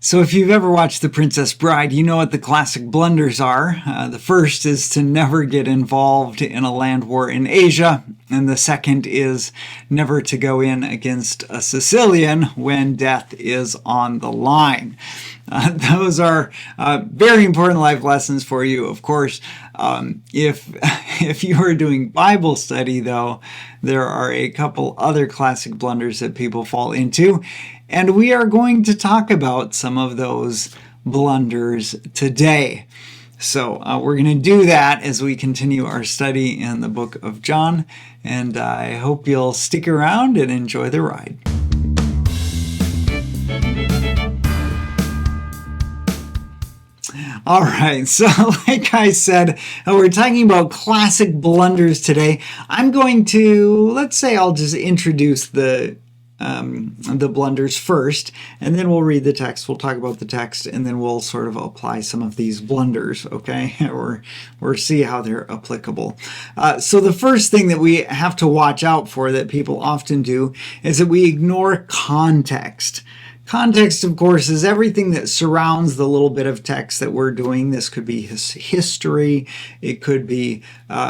So if you've ever watched The Princess Bride, you know what the classic blunders are. The first is to never get involved in a land war in Asia, and the second is never to go in against a Sicilian when death is on the line. Those are very important life lessons for you, of course. If you are doing Bible study, though, there are a couple other classic blunders that people fall into, and we are going to talk about some of those blunders today. So we're going to do that as we continue our study in the book of John, and I hope you'll stick around and enjoy the ride. All right, so like I said, we're talking about classic blunders today. I'm going to, let's say I'll just introduce the blunders first, and then we'll read the text, we'll talk about the text, and then we'll sort of apply some of these blunders, okay, or see how they're applicable. So the first thing that we have to watch out for that people often do is that we ignore context. Context, of course, is everything that surrounds the little bit of text that we're doing. This could be his history. It could be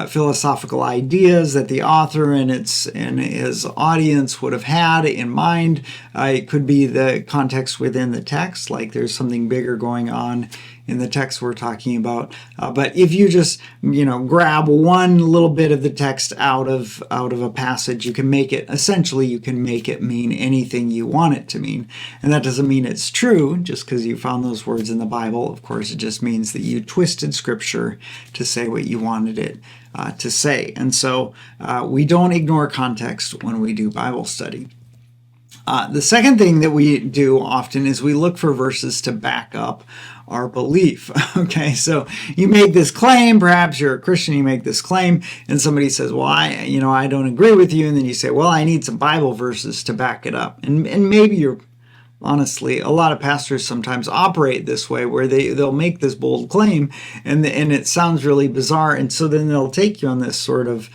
philosophical ideas that the author and his audience would have had in mind. It could be the context within the text, like there's something bigger going on in the text we're talking about. But if you just, grab one little bit of the text out of a passage, you can make it mean anything you want it to mean. And that doesn't mean it's true just because you found those words in the Bible. Of course, it just means that you twisted Scripture to say what you wanted it to say. And so we don't ignore context when we do Bible study. The second thing that we do often is we look for verses to back up our belief. Okay, so you make this claim, perhaps you're a Christian, you make this claim, and somebody says, well, I don't agree with you, and then you say, well, I need some Bible verses to back it up. And maybe you're, honestly, a lot of pastors sometimes operate this way, where they'll make this bold claim, and it sounds really bizarre, and so then they'll take you on this sort of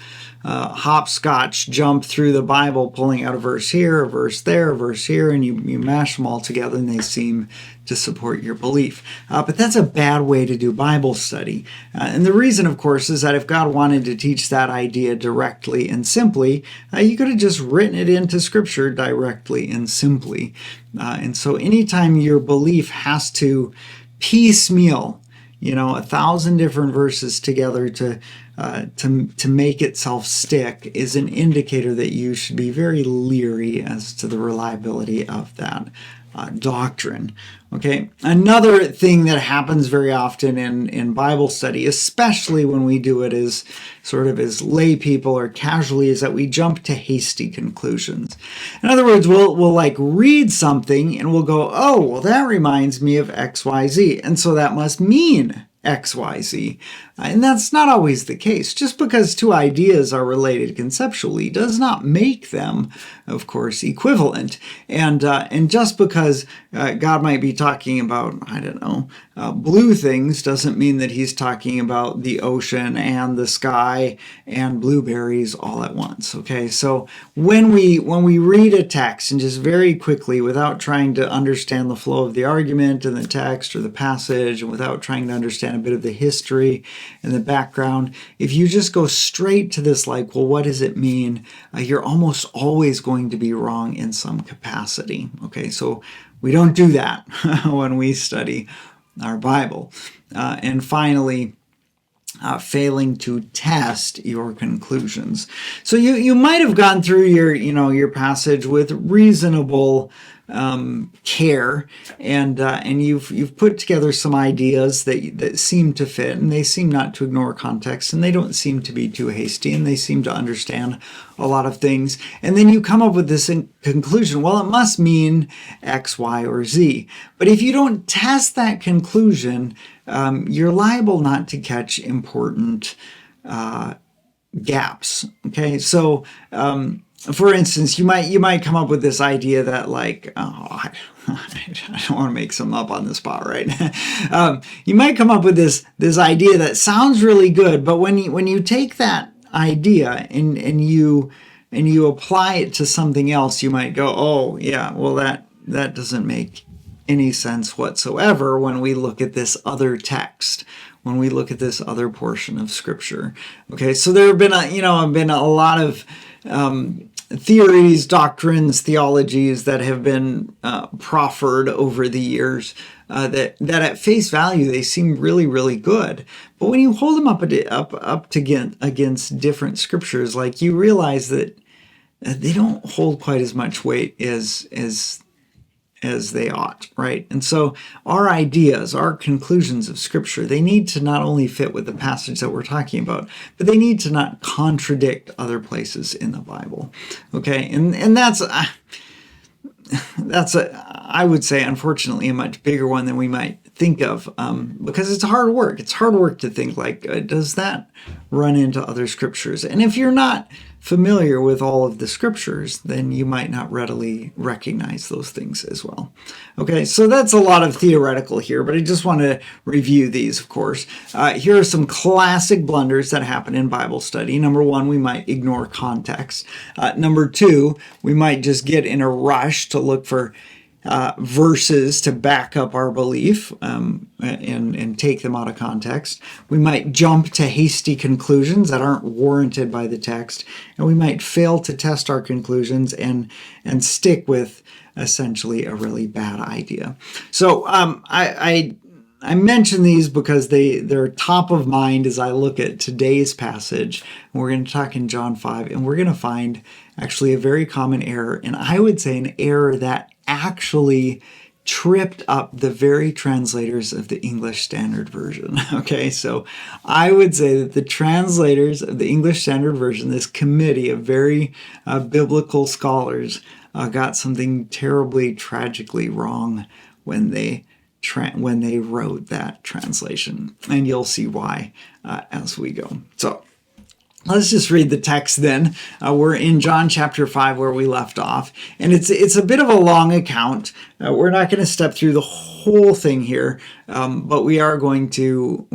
hopscotch jump through the Bible, pulling out a verse here, a verse there, a verse here, and you mash them all together and they seem to support your belief. But that's a bad way to do Bible study. And the reason, of course, is that if God wanted to teach that idea directly and simply, you could have just written it into Scripture directly and simply. And so anytime your belief has to piecemeal 1,000 different verses together to make itself stick is an indicator that you should be very leery as to the reliability of that doctrine. Okay, another thing that happens very often in Bible study, especially when we do it as sort of as lay people or casually, is that we jump to hasty conclusions. In other words, we'll like read something and we'll go, oh, well, that reminds me of XYZ, and so that must mean XYZ. And that's not always the case. Just because two ideas are related conceptually does not make them, of course, equivalent. And just because God might be talking about, blue things doesn't mean that he's talking about the ocean and the sky and blueberries all at once. Okay, so when we read a text and just very quickly, without trying to understand the flow of the argument in the text or the passage, and without trying to understand a bit of the history and the background, if you just go straight to this, like, well, what does it mean? You're almost always going to be wrong in some capacity. Okay, so we don't do that when we study our Bible. And finally, failing to test your conclusions. So you might have gone through your passage with reasonable care, and you've put together some ideas that seem to fit, and they seem not to ignore context, and they don't seem to be too hasty, and they seem to understand a lot of things. And then you come up with this conclusion, well, it must mean X, Y, or Z. But if you don't test that conclusion, you're liable not to catch important gaps. Okay, so for instance, you might come up with this idea that, like, I don't want to make something up on the spot, right? You might come up with this idea that sounds really good, but when you take that idea and you apply it to something else, you might go, oh yeah, well that doesn't make any sense whatsoever when we look at this other text, when we look at this other portion of Scripture. Okay, so there have been a lot of theories, doctrines, theologies that have been proffered over the years that at face value they seem really, really good. But when you hold them up against different scriptures, like, you realize that they don't hold quite as much weight as they ought, right? And so our ideas, our conclusions of Scripture, they need to not only fit with the passage that we're talking about, but they need to not contradict other places in the Bible, okay? And that's I would say, unfortunately, a much bigger one than we might think of, because it's hard work. It's hard work to think, like, does that run into other scriptures? And if you're not familiar with all of the scriptures, then you might not readily recognize those things as well. Okay, so that's a lot of theoretical here, but I just want to review these, of course. Here are some classic blunders that happen in Bible study. Number one, we might ignore context. Number two, we might just get in a rush to look for verses to back up our belief and take them out of context. We might jump to hasty conclusions that aren't warranted by the text, and we might fail to test our conclusions and stick with essentially a really bad idea. So I mention these because they're top of mind as I look at today's passage. And we're going to talk in John 5, and we're going to find actually a very common error, and I would say an error that actually tripped up the very translators of the English Standard Version. Okay, so I would say that the translators of the English Standard Version, this committee of very biblical scholars, got something terribly, tragically wrong when they wrote that translation. And you'll see why as we go. So let's just read the text then. We're in John chapter 5 where we left off. And it's a bit of a long account. We're not going to step through the whole thing here, but we're going to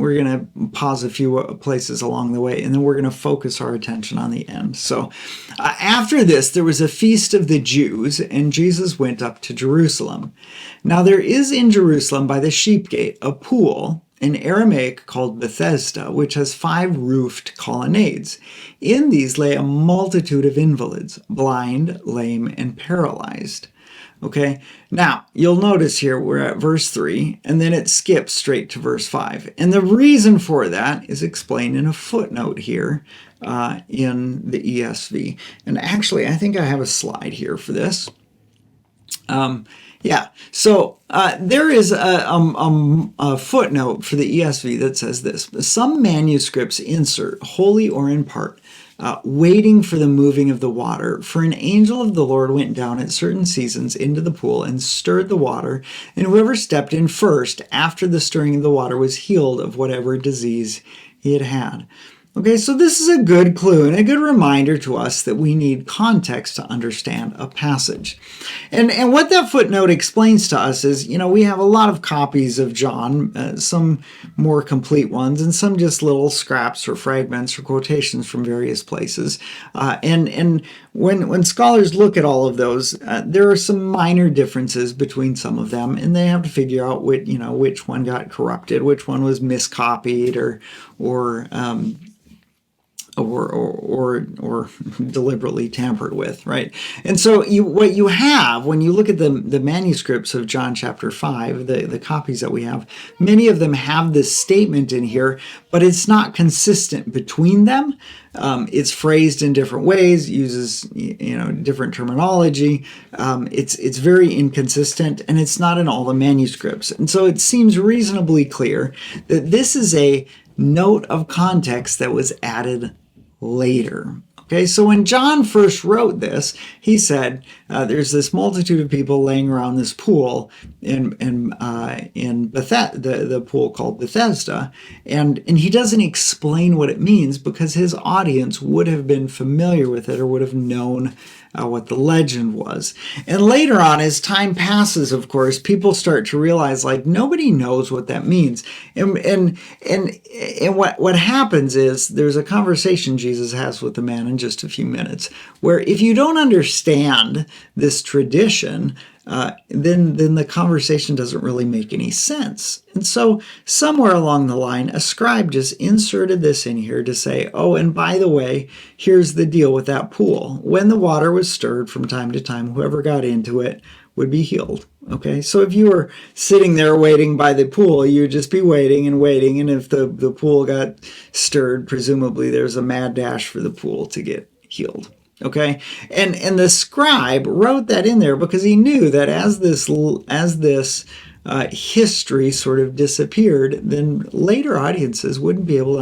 pause a few places along the way, and then we're going to focus our attention on the end. So after this, there was a feast of the Jews, and Jesus went up to Jerusalem. Now there is in Jerusalem by the sheep gate a pool, in Aramaic called Bethesda, which has 5 roofed colonnades. In these lay a multitude of invalids, blind, lame, and paralyzed. Okay, now you'll notice here we're at verse 3, and then it skips straight to verse 5. And the reason for that is explained in a footnote here in the ESV. And actually, I think I have a slide here for this. So there is a footnote for the ESV that says this: some manuscripts insert, wholly or in part, waiting for the moving of the water. For an angel of the Lord went down at certain seasons into the pool and stirred the water, and whoever stepped in first after the stirring of the water was healed of whatever disease he had had. Okay, so this is a good clue and a good reminder to us that we need context to understand a passage. And what that footnote explains to us is, we have a lot of copies of John, some more complete ones, and some just little scraps or fragments or quotations from various places. And when scholars look at all of those, there are some minor differences between some of them, and they have to figure out which one got corrupted, which one was miscopied or deliberately tampered with, right? And so what you have when you look at the manuscripts of John chapter 5, the copies that we have, many of them have this statement in here, but it's not consistent between them. It's phrased in different ways, uses different terminology. It's very inconsistent, and it's not in all the manuscripts. And so it seems reasonably clear that this is a note of context that was added later. Okay, so when John first wrote this, he said there's this multitude of people laying around this pool in the pool called Bethesda, and he doesn't explain what it means because his audience would have been familiar with it or would have known what the legend was. And later on, as time passes, of course, people start to realize, nobody knows what that means. And what happens is there's a conversation Jesus has with the man in just a few minutes, where if you don't understand this tradition, then the conversation doesn't really make any sense. And so somewhere along the line, a scribe just inserted this in here to say, oh, and by the way, here's the deal with that pool. When the water was stirred from time to time, whoever got into it would be healed. Okay, so if you were sitting there waiting by the pool, you'd just be waiting and waiting. And if the pool got stirred, presumably there's a mad dash for the pool to get healed. Okay, and the scribe wrote that in there because he knew that as this history sort of disappeared, then later audiences wouldn't be able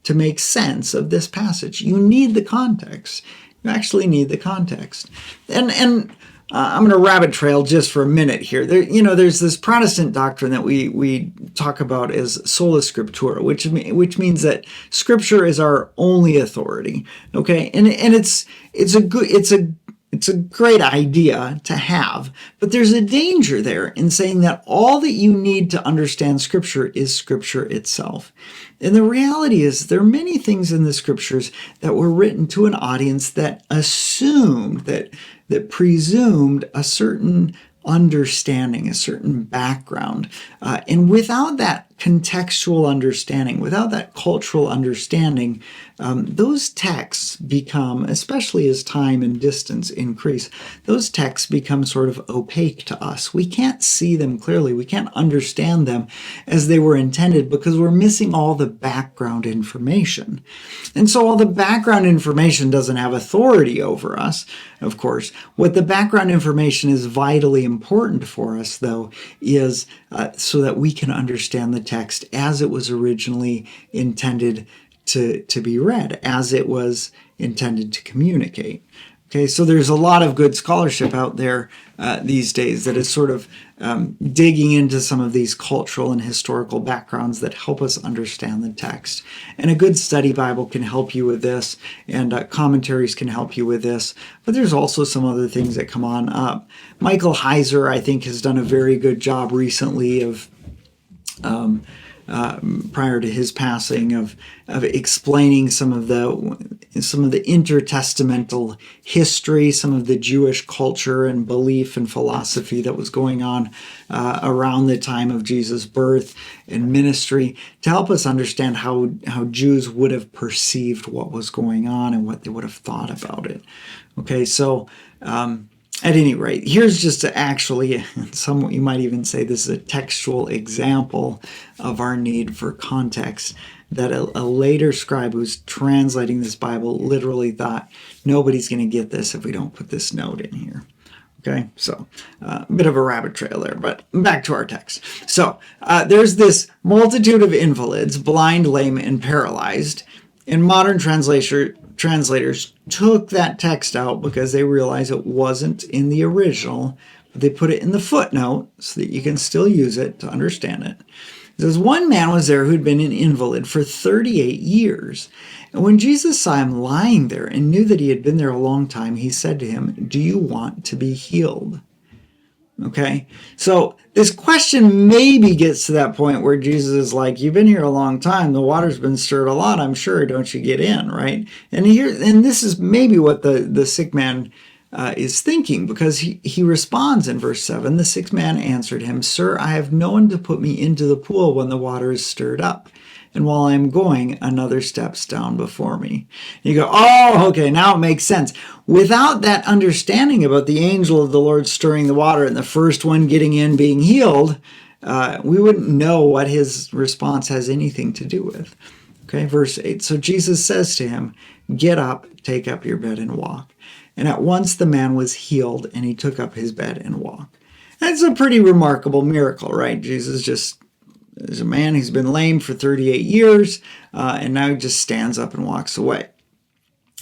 to make sense of this passage. You need the context. You actually need the context. And I'm going to rabbit trail just for a minute here. There's this Protestant doctrine that we talk about as sola scriptura, which means that Scripture is our only authority. Okay, and it's a great idea to have, but there's a danger there in saying that all that you need to understand Scripture is Scripture itself. And the reality is there are many things in the Scriptures that were written to an audience that assumed, that presumed a certain understanding, a certain background. And without that contextual understanding, without that cultural understanding, those texts become, especially as time and distance increase, those texts become sort of opaque to us. We can't see them clearly. We can't understand them as they were intended because we're missing all the background information. And so all the background information doesn't have authority over us, of course. What the background information is vitally important for us, though, is so that we can understand the text as it was originally intended to be read, as it was intended to communicate. Okay, so there's a lot of good scholarship out there these days that is sort of digging into some of these cultural and historical backgrounds that help us understand the text. And a good study Bible can help you with this, and commentaries can help you with this. But there's also some other things that come on up. Michael Heiser, I think, has done a very good job recently of prior to his passing of explaining some of the intertestamental history, some of the Jewish culture and belief and philosophy that was going on around the time of Jesus' birth and ministry, to help us understand how Jews would have perceived what was going on and what they would have thought about it. Okay, so at any rate, here's just actually, some you might even say this is a textual example of our need for context, that a later scribe who's translating this Bible literally thought, nobody's going to get this if we don't put this note in here. Okay, so a bit of a rabbit trail there, but back to our text. So there's this multitude of invalids, blind, lame, and paralyzed. And modern translators took that text out because they realized it wasn't in the original, but they put it in the footnote so that you can still use it to understand it. It says, one man was there who'd been an invalid for 38 years. And when Jesus saw him lying there and knew that he had been there a long time, he said to him, "Do you want to be healed?" Okay, so this question maybe gets to that point where Jesus is like, you've been here a long time, the water's been stirred a lot, I'm sure, don't you get in, right? And this is maybe what the sick man is thinking, because he responds in verse 7, the sick man answered him, "Sir, I have no one to put me into the pool when the water is stirred up. And while I'm going, another steps down before me." And you go, oh, okay, now it makes sense. Without that understanding about the angel of the Lord stirring the water and the first one getting in being healed, we wouldn't know what his response has anything to do with. Okay, verse 8. So Jesus says to him, "Get up, take up your bed and walk." And at once the man was healed, and he took up his bed and walked. That's a pretty remarkable miracle, right? There's a man who's been lame for 38 years, and now he just stands up and walks away.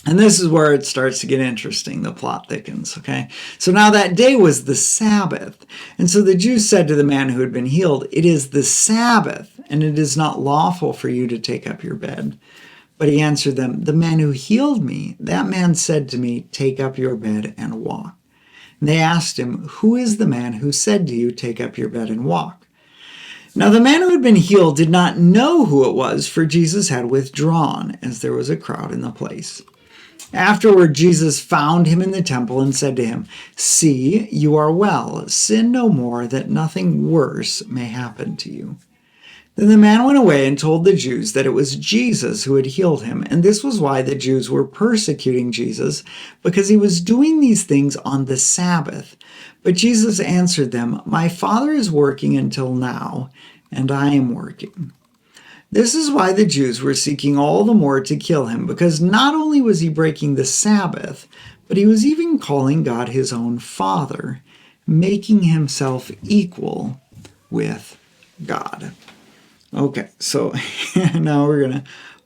And this is where it starts to get interesting. The plot thickens, okay? So now that day was the Sabbath. And so the Jews said to the man who had been healed, "It is the Sabbath, and it is not lawful for you to take up your bed." But he answered them, "The man who healed me, that man said to me, 'Take up your bed and walk.'" And they asked him, "Who is the man who said to you, 'Take up your bed and walk'?" Now the man who had been healed did not know who it was, for Jesus had withdrawn, as there was a crowd in the place. Afterward, Jesus found him in the temple and said to him, "See, you are well. Sin no more, that nothing worse may happen to you." Then the man went away and told the Jews that it was Jesus who had healed him, and this was why the Jews were persecuting Jesus, because he was doing these things on the Sabbath. But Jesus answered them, "My Father is working until now, and I am working." This is why the Jews were seeking all the more to kill him, because not only was he breaking the Sabbath, but he was even calling God his own Father, making himself equal with God. Okay, so now we're going to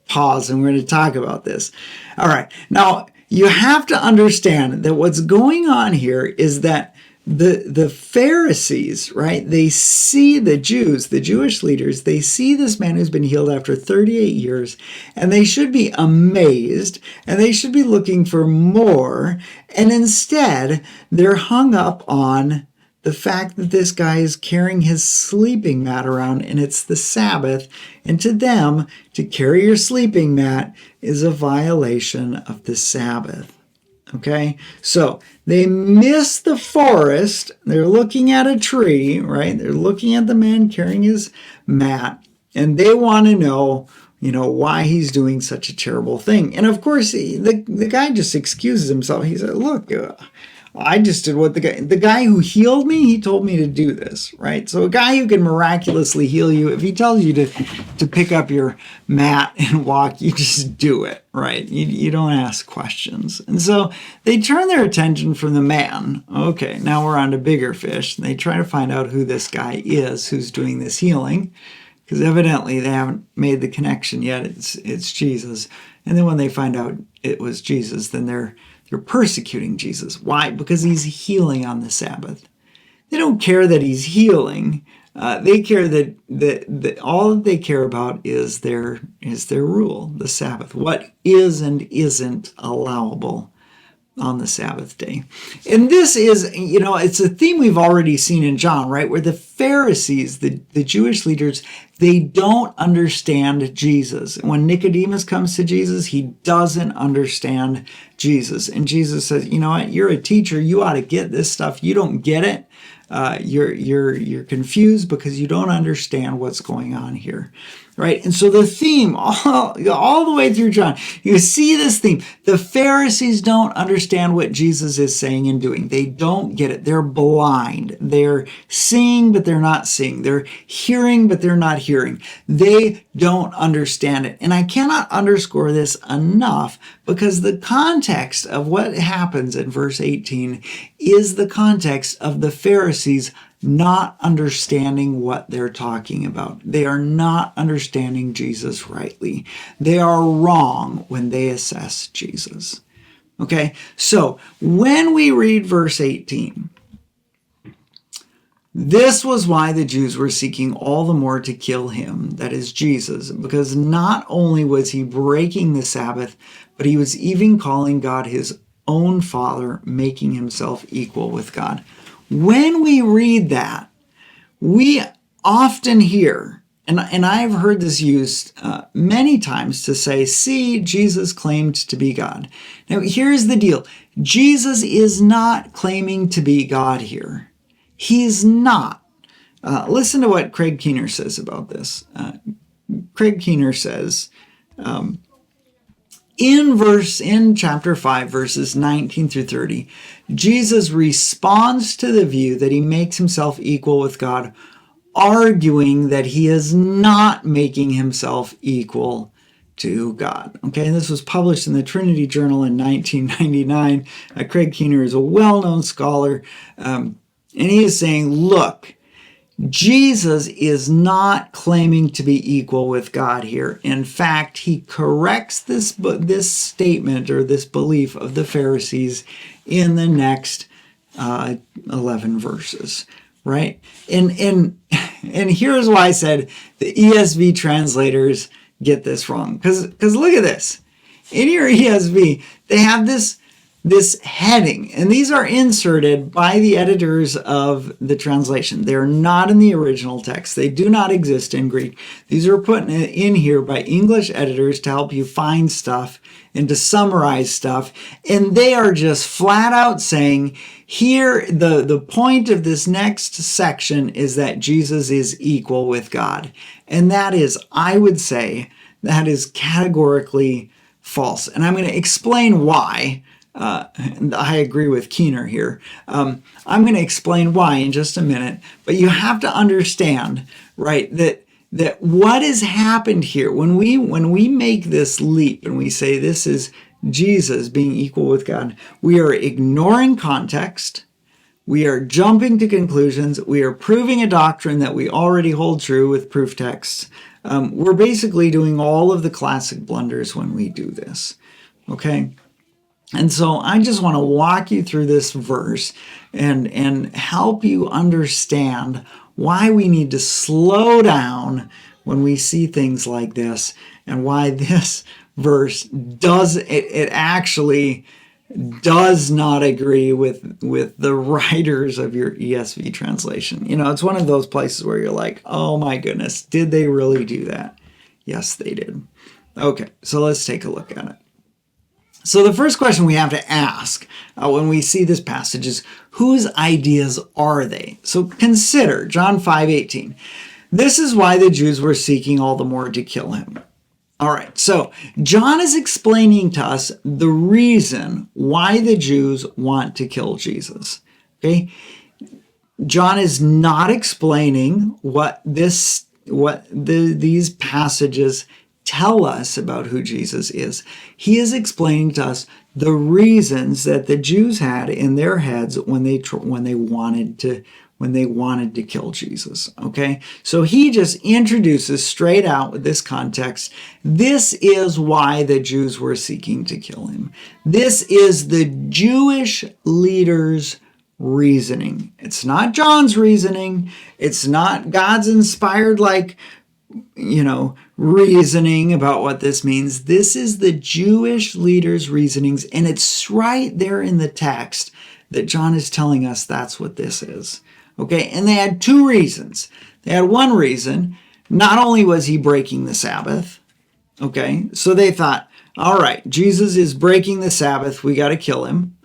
pause and we're going to talk about this. All right, now you have to understand that what's going on here is that the Pharisees, right, they see the Jews, the Jewish leaders, they see this man who's been healed after 38 years, and they should be amazed, and they should be looking for more, and instead they're hung up on the fact that this guy is carrying his sleeping mat around and it's the Sabbath, and to them, to carry your sleeping mat is a violation of the Sabbath. Okay, so they miss the forest. They're looking at a tree, right? They're looking at the man carrying his mat, and they want to know, why he's doing such a terrible thing. And of course, the guy just excuses himself. He said, "Look, I just did what the guy who healed me, he told me to do this," right? So a guy who can miraculously heal you, if he tells you to pick up your mat and walk, you just do it, right? You don't ask questions. And so they turn their attention from the man. Okay, now we're on to bigger fish. They try to find out who this guy is who's doing this healing, because evidently they haven't made the connection yet. It's Jesus. And then when they find out it was Jesus, then they're persecuting Jesus. Why? Because he's healing on the Sabbath. They don't care that he's healing. They care that all that they care about is their rule, the Sabbath. What is and isn't allowable on the Sabbath day. And this is, it's a theme we've already seen in John, right? Where the Pharisees, the Jewish leaders, they don't understand Jesus. And when Nicodemus comes to Jesus, he doesn't understand Jesus. And Jesus says, "You know what? You're a teacher. You ought to get this stuff. You don't get it. You're confused because you don't understand what's going on here." Right? And so the theme all the way through John, you see this theme. The Pharisees don't understand what Jesus is saying and doing. They don't get it. They're blind. They're seeing, but they're not seeing. They're hearing, but they're not hearing. They don't understand it. And I cannot underscore this enough, because the context of what happens in verse 18 is the context of the Pharisees not understanding what they're talking about. They are not understanding Jesus rightly. They are wrong when they assess Jesus. Okay, so when we read verse 18, this was why the Jews were seeking all the more to kill him, that is Jesus, because not only was he breaking the Sabbath, but he was even calling God his own Father, making himself equal with God. When we read that, we often hear, and I've heard this used many times to say, "See, Jesus claimed to be God." Now, here's the deal. Jesus is not claiming to be God here. He's not. Listen to what Craig Keener says about this. Craig Keener says, in chapter 5, verses 19 through 30, Jesus responds to the view that he makes himself equal with God, arguing that he is not making himself equal to God. Okay, and this was published in the Trinity Journal in 1999. Craig Keener is a well-known scholar, and he is saying, look, Jesus is not claiming to be equal with God here. In fact, he corrects this statement or this belief of the Pharisees in the next 11 verses, right? And here's why I said the ESV translators get this wrong. Because look at this. In your ESV, they have this this heading, and these are inserted by the editors of the translation. They're not in the original text. They do not exist in Greek. These are put in here by English editors to help you find stuff and to summarize stuff. And they are just flat out saying, here, the point of this next section is that Jesus is equal with God. And that is, I would say, that is categorically false. And I'm going to explain why. I agree with Keener here. I'm going to explain why in just a minute, but you have to understand, right, that what has happened here when we make this leap and we say this is Jesus being equal with God, we are ignoring context. We are jumping to conclusions. We are proving a doctrine that we already hold true with proof texts. We're basically doing all of the classic blunders when we do this. Okay? And so I just want to walk you through this verse and help you understand why we need to slow down when we see things like this, and why this verse actually does not agree with the writers of your ESV translation. You know, it's one of those places where you're like, oh my goodness, did they really do that? Yes, they did. Okay, so let's take a look at it. So the first question we have to ask when we see this passage is, whose ideas are they? So consider John 5:18. This is why the Jews were seeking all the more to kill him. All right, so John is explaining to us the reason why the Jews want to kill Jesus. Okay, John is not explaining what these passages tell us about who Jesus is. He is explaining to us the reasons that the Jews had in their heads when they wanted to kill Jesus. Okay, so he just introduces straight out with this context. This is why the Jews were seeking to kill him. This is the Jewish leaders' reasoning. It's not John's reasoning. It's not God's inspired, reasoning about what this means. This is the Jewish leaders' reasonings, and it's right there in the text that John is telling us that's what this is. Okay, and they had two reasons. They had one reason, not only was he breaking the Sabbath, okay, so they thought, all right, Jesus is breaking the Sabbath, we got to kill him.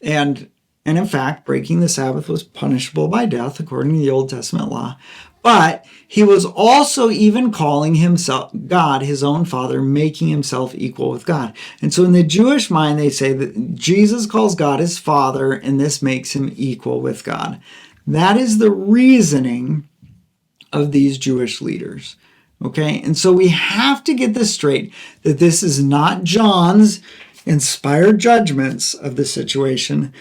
And in fact, breaking the Sabbath was punishable by death according to the Old Testament law. But he was also even calling himself God, his own Father, making himself equal with God. And so in the Jewish mind, they say that Jesus calls God his Father, and this makes him equal with God. That is the reasoning of these Jewish leaders. Okay, and so we have to get this straight, that this is not John's inspired judgments of the situation,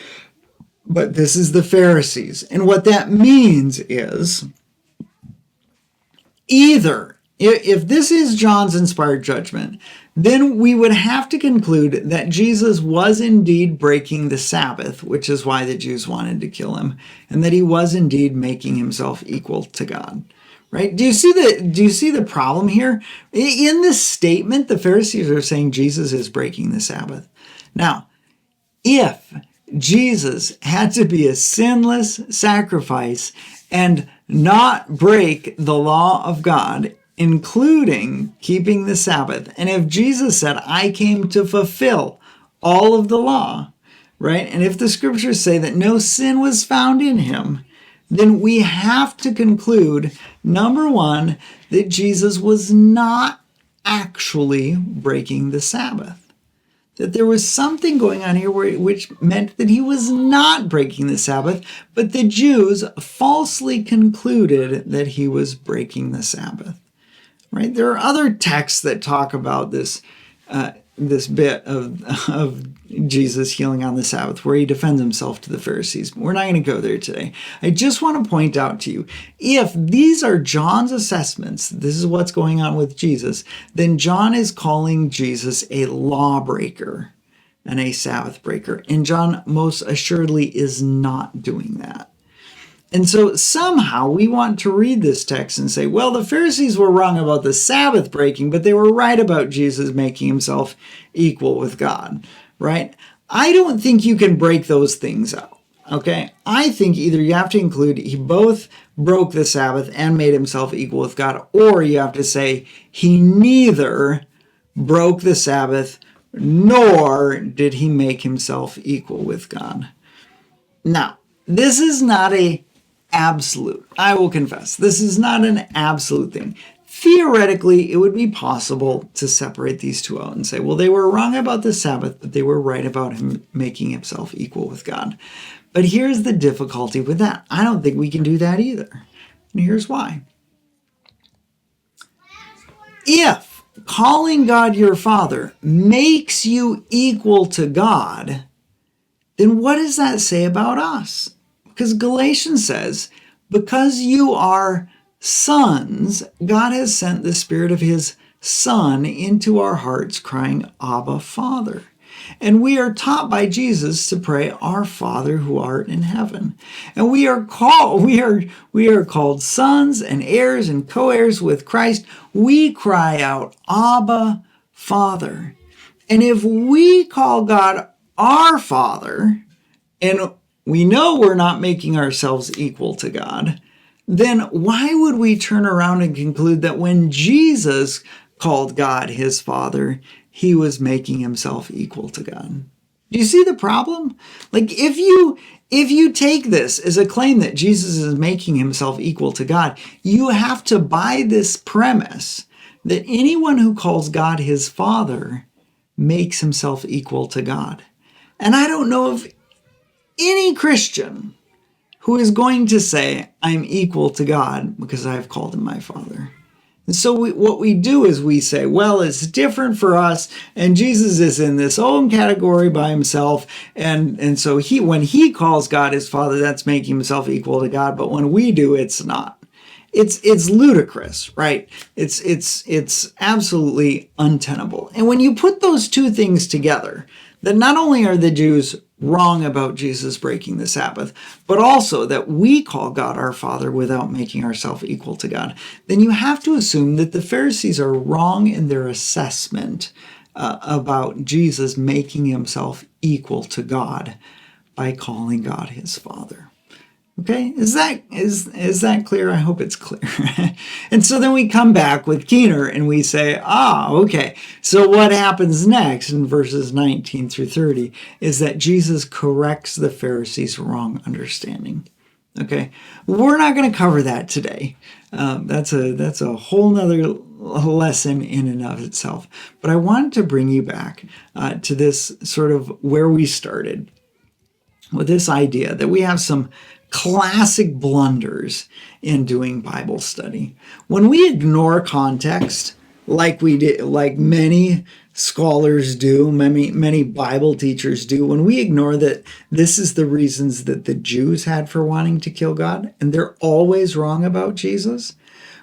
but this is the Pharisees. And what that means is, either, if this is John's inspired judgment, then we would have to conclude that Jesus was indeed breaking the Sabbath, which is why the Jews wanted to kill him, and that he was indeed making himself equal to God. Right? Do you see the problem here? In this statement, the Pharisees are saying Jesus is breaking the Sabbath. Now, if Jesus had to be a sinless sacrifice and not break the law of God, including keeping the Sabbath, and if Jesus said, I came to fulfill all of the law, right? And if the scriptures say that no sin was found in him, then we have to conclude, number one, that Jesus was not actually breaking the Sabbath. That there was something going on here which meant that he was not breaking the Sabbath, but the Jews falsely concluded that he was breaking the Sabbath. Right? There are other texts that talk about this bit of Jesus healing on the Sabbath, where he defends himself to the Pharisees. We're not going to go there today. I just want to point out to you, if these are John's assessments, this is what's going on with Jesus, then John is calling Jesus a lawbreaker and a Sabbath breaker. And John most assuredly is not doing that. And so somehow we want to read this text and say, well, the Pharisees were wrong about the Sabbath breaking, but they were right about Jesus making himself equal with God, right? I don't think you can break those things out. Okay, I think either you have to include he both broke the Sabbath and made himself equal with God, or you have to say he neither broke the Sabbath nor did he make himself equal with God. Now, this is not an absolute. I will confess, this is not an absolute thing. Theoretically, it would be possible to separate these two out and say, well, they were wrong about the Sabbath, but they were right about him making himself equal with God. But here's the difficulty with that. I don't think we can do that either. And here's why. If calling God your Father makes you equal to God, then what does that say about us? Because Galatians says, because you are sons, God has sent the Spirit of His Son into our hearts, crying, Abba, Father. And we are taught by Jesus to pray, Our Father who art in heaven. And we are called sons and heirs and co-heirs with Christ. We cry out, Abba, Father. And if we call God our Father, and we know we're not making ourselves equal to God, then why would we turn around and conclude that when Jesus called God his Father, he was making himself equal to God? Do you see the problem? Like if you take this as a claim that Jesus is making himself equal to God, you have to buy this premise that anyone who calls God his Father makes himself equal to God. And I don't know of any Christian who is going to say, I'm equal to God because I have called him my Father. And so what we do is we say, well, it's different for us, and Jesus is in this own category by himself, and so when he calls God his Father, that's making himself equal to God, but when we do, it's not. It's ludicrous, right? It's absolutely untenable. And when you put those two things together, that not only are the Jews wrong about Jesus breaking the Sabbath, but also that we call God our Father without making ourselves equal to God, then you have to assume that the Pharisees are wrong in their assessment about Jesus making himself equal to God by calling God his Father. Okay, is that clear? I hope it's clear. And so then we come back with Keener and we say, okay, so what happens next in verses 19 through 30 is that Jesus corrects the Pharisees' wrong understanding. Okay, we're not going to cover that today. That's a whole nother lesson in and of itself. But I wanted to bring you back to this sort of where we started with this idea that we have some classic blunders in doing Bible study. When we ignore context, like many scholars do, many Bible teachers do, when we ignore that this is the reasons that the Jews had for wanting to kill God, and they're always wrong about Jesus.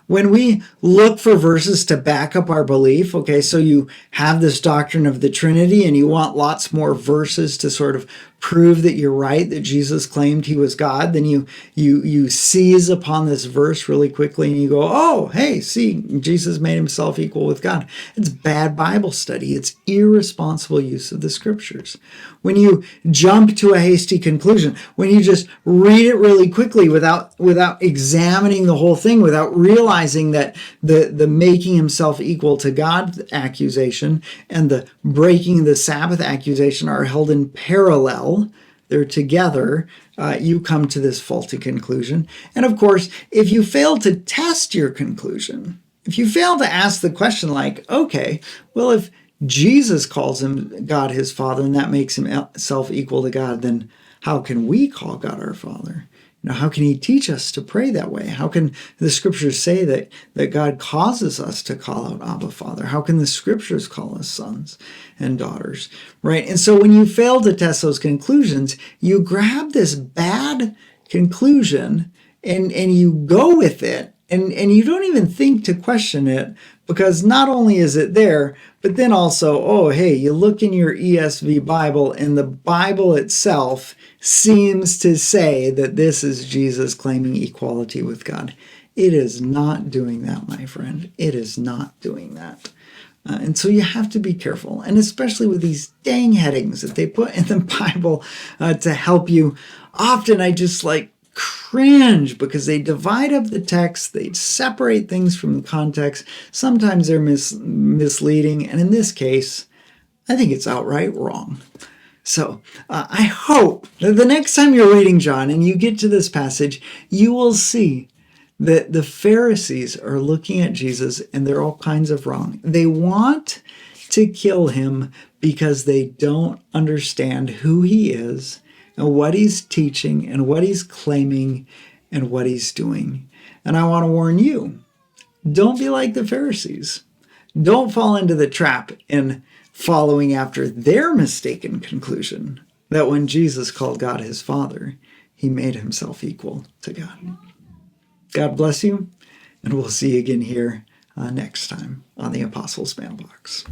When we look for verses to back up our belief, okay, so you have this doctrine of the Trinity and you want lots more verses to sort of prove that you're right, that Jesus claimed he was God, then you seize upon this verse really quickly and you go, oh, hey, see, Jesus made himself equal with God. It's bad Bible study. It's irresponsible use of the scriptures. When you jump to a hasty conclusion, when you just read it really quickly without examining the whole thing, without realizing that the making himself equal to God accusation and the breaking the Sabbath accusation are held in parallel, they're together, you come to this faulty conclusion. And of course, if you fail to test your conclusion, if you fail to ask the question like, okay, well, if Jesus calls him God his Father and that makes himself equal to God, then how can we call God our Father? How can he teach us to pray that way? How can the scriptures say that God causes us to call out Abba, Father? How can the scriptures call us sons and daughters, right? And so when you fail to test those conclusions, you grab this bad conclusion and you go with it, and you don't even think to question it, because not only is it there, but then also, oh, hey, you look in your ESV Bible and the Bible itself seems to say that this is Jesus claiming equality with God. It is not doing that, my friend. It is not doing that. And so you have to be careful, and especially with these dang headings that they put in the Bible to help you. Often I just cringe because they divide up the text, they separate things from the context. Sometimes they're misleading, and in this case, I think it's outright wrong. So I hope that the next time you're reading John and you get to this passage, you will see that the Pharisees are looking at Jesus and they're all kinds of wrong. They want to kill him because they don't understand who he is and what he's teaching and what he's claiming and what he's doing. And I want to warn you, don't be like the Pharisees. Don't fall into the trap in following after their mistaken conclusion that when Jesus called God his Father, he made himself equal to God. God bless you, and we'll see you again here next time on the Apostles' Mailbox.